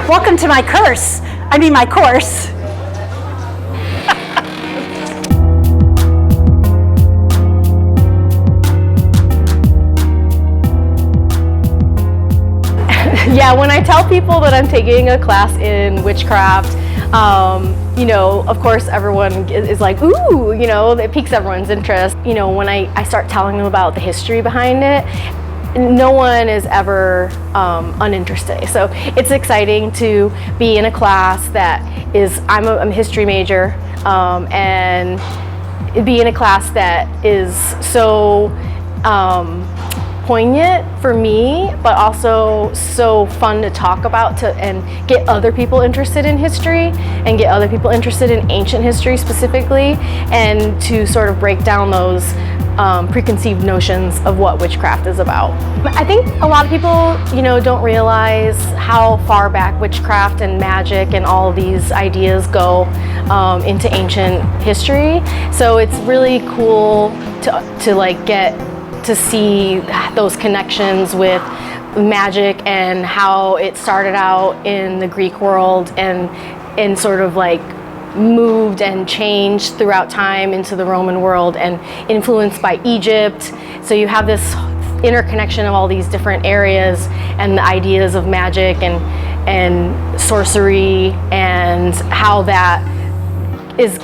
Welcome to my course. My course. Yeah, when I tell people that I'm taking a class in witchcraft, of course everyone is like, ooh, it piques everyone's interest. When I start telling them about the history behind it, no one is ever uninterested. So it's exciting to be in a class that is, I'm a history major, and be in a class that is so poignant for me, but also so fun to talk about and get other people interested in history and get other people interested in ancient history specifically, and to sort of break down those preconceived notions of what witchcraft is about. I think a lot of people, don't realize how far back witchcraft and magic and all of these ideas go into ancient history. So it's really cool to like get to see those connections with magic and how it started out in the Greek world and sort of like moved and changed throughout time into the Roman world and influenced by Egypt. So you have this interconnection of all these different areas and the ideas of magic and sorcery and how that is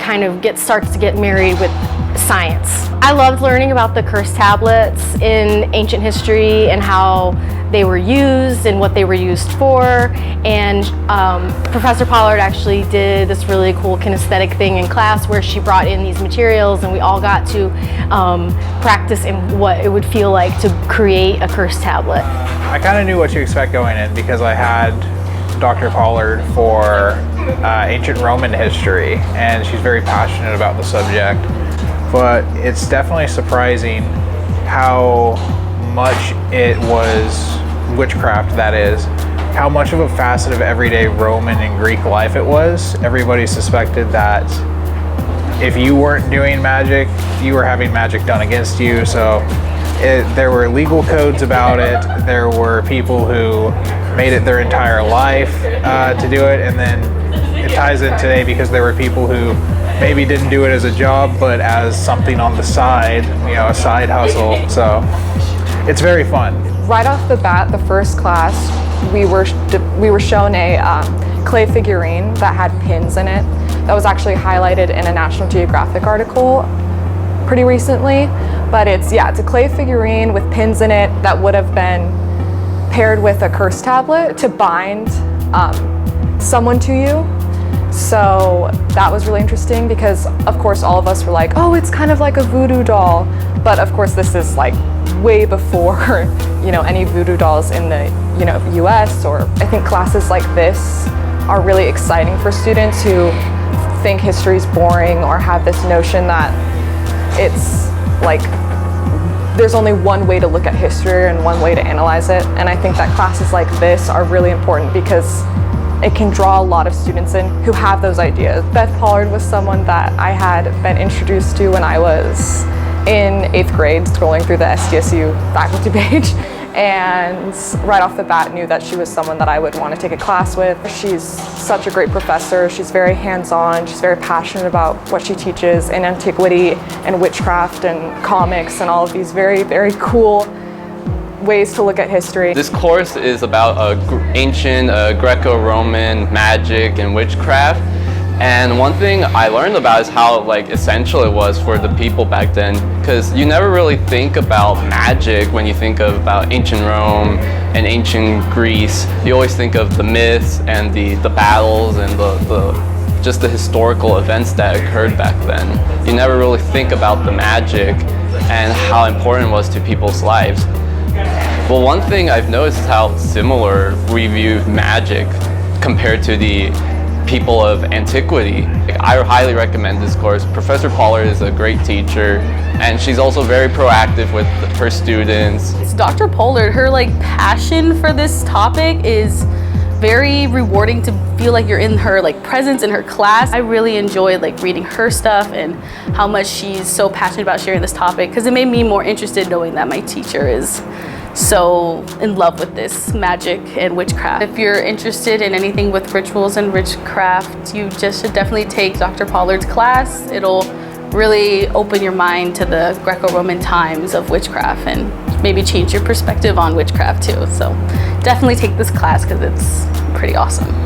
starts to get married with science. I loved learning about the curse tablets in ancient history and how they were used and what they were used for. And Professor Pollard actually did this really cool kinesthetic thing in class where she brought in these materials and we all got to practice in what it would feel like to create a curse tablet. I kind of knew what to expect going in because I had Dr. Pollard for ancient Roman history, and she's very passionate about the subject. But it's definitely surprising how much it was witchcraft, that is, how much of a facet of everyday Roman and Greek life it was. Everybody suspected that if you weren't doing magic, you were having magic done against you. So there were legal codes about it. There were people who made it their entire life to do it, and then it ties in today because there were people who maybe didn't do it as a job, but as something on the side, a side hustle. So it's very fun. Right off the bat, the first class, we were shown a clay figurine that had pins in it. That was actually highlighted in a National Geographic article pretty recently. But it's a clay figurine with pins in it that would have been paired with a curse tablet to bind someone to you. So that was really interesting because, of course, all of us were like, oh, it's kind of like a voodoo doll. But of course, this is like way before, any voodoo dolls in the, US, or I think classes like this are really exciting for students who think history is boring or have this notion that it's like there's only one way to look at history and one way to analyze it. And I think that classes like this are really important because it can draw a lot of students in who have those ideas. Beth Pollard was someone that I had been introduced to when I was in 8th grade, scrolling through the SDSU faculty page, and right off the bat knew that she was someone that I would want to take a class with. She's such a great professor. She's very hands-on. She's very passionate about what she teaches in antiquity and witchcraft and comics and all of these very, very cool ways to look at history. This course is about ancient Greco-Roman magic and witchcraft. And one thing I learned about is how essential it was for the people back then, because you never really think about magic when you think about ancient Rome and ancient Greece. You always think of the myths and the battles and just the historical events that occurred back then. You never really think about the magic and how important it was to people's lives. Well, one thing I've noticed is how similar we view magic compared to the people of antiquity. I highly recommend this course. Professor Pollard is a great teacher, and she's also very proactive with her students. Dr. Pollard, her passion for this topic is very rewarding to feel like you're in her presence in her class. I really enjoyed reading her stuff and how much she's so passionate about sharing this topic, because it made me more interested knowing that my teacher is so in love with this magic and witchcraft. If you're interested in anything with rituals and witchcraft, you just should definitely take Dr. Pollard's class. It'll really open your mind to the Greco-Roman times of witchcraft and maybe change your perspective on witchcraft too. So definitely take this class because it's pretty awesome.